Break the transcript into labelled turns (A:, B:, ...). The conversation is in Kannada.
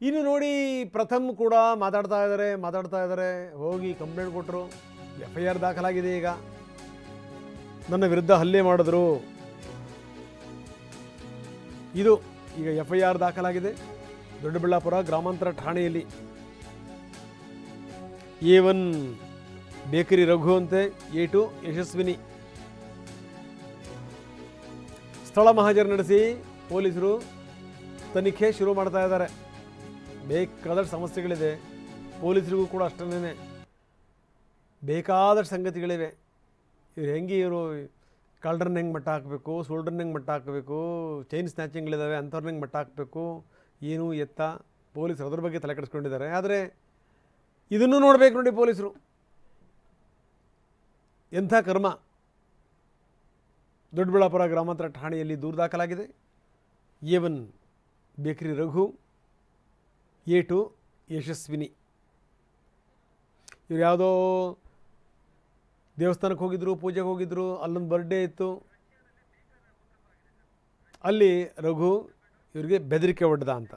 A: ಇನ್ನು ನೋಡಿ ಪ್ರಥಮ್ ಕೂಡ ಮಾತಾಡ್ತಾ ಇದ್ದಾರೆ ಹೋಗಿ ಕಂಪ್ಲೇಂಟ್ ಕೊಟ್ಟರು. FIR ದಾಖಲಾಗಿದೆ. ಈಗ ನನ್ನ ವಿರುದ್ಧ ಹಲ್ಲೆ ಮಾಡಿದ್ರು, ಇದು ಈಗ FIR ದಾಖಲಾಗಿದೆ ದೊಡ್ಡಬಳ್ಳಾಪುರ ಗ್ರಾಮಾಂತರ ಠಾಣೆಯಲ್ಲಿ. A1 ಬೇಕರಿ ರಘು ಅಂತೆ, A2 ಯಶಸ್ವಿನಿ. ಸ್ಥಳ ಮಹಾಜರು ನಡೆಸಿ ಪೊಲೀಸರು ತನಿಖೆ ಶುರು ಮಾಡ್ತಾ ಇದ್ದಾರೆ. ಬೇಕಾದಷ್ಟು ಸಮಸ್ಯೆಗಳಿದೆ, ಪೊಲೀಸರಿಗೂ ಕೂಡ ಅಷ್ಟೇ ಬೇಕಾದಷ್ಟು ಸಂಗತಿಗಳಿವೆ. ಇವರು ಕಳ್ಳರನ್ನ ಹೆಂಗೆ ಮಟ್ಟ ಹಾಕಬೇಕು, ಸೋಲ್ಡ್ರನ್ನ ಹೆಂಗೆ ಮಟ್ಟ ಹಾಕಬೇಕು, ಚೈನ್ ಸ್ನ್ಯಾಚಿಂಗ್ಗಳಿದ್ದಾವೆ ಅಂಥವ್ರನ್ನ ಹೆಂಗೆ ಮಟ್ಟ ಹಾಕಬೇಕು, ಏನು ಎತ್ತ ಪೊಲೀಸರು ಅದ್ರ ಬಗ್ಗೆ ತಲೆ ಕೆಡಿಸ್ಕೊಂಡಿದ್ದಾರೆ. ಆದರೆ ಇದನ್ನು ನೋಡಬೇಕು ನೋಡಿ ಪೊಲೀಸರು, ಎಂಥ ಕರ್ಮ. ದೊಡ್ಡಬಳ್ಳಾಪುರ ಗ್ರಾಮಾಂತರ ಠಾಣೆಯಲ್ಲಿ ದೂರು ದಾಖಲಾಗಿದೆ. A1 bakery Raghu, A2 Yashasvini. ಇವ್ರು ಯಾವುದೋ ದೇವಸ್ಥಾನಕ್ಕೆ ಹೋಗಿದ್ರು, ಪೂಜೆಗೆ ಹೋಗಿದ್ರು, ಅಲ್ಲೊಂದು ಬರ್ಡೇ ಇತ್ತು. ಅಲ್ಲಿ ರಘು ಇವರಿಗೆ ಬೆದರಿಕೆ ಒಡ್ದ ಅಂತ.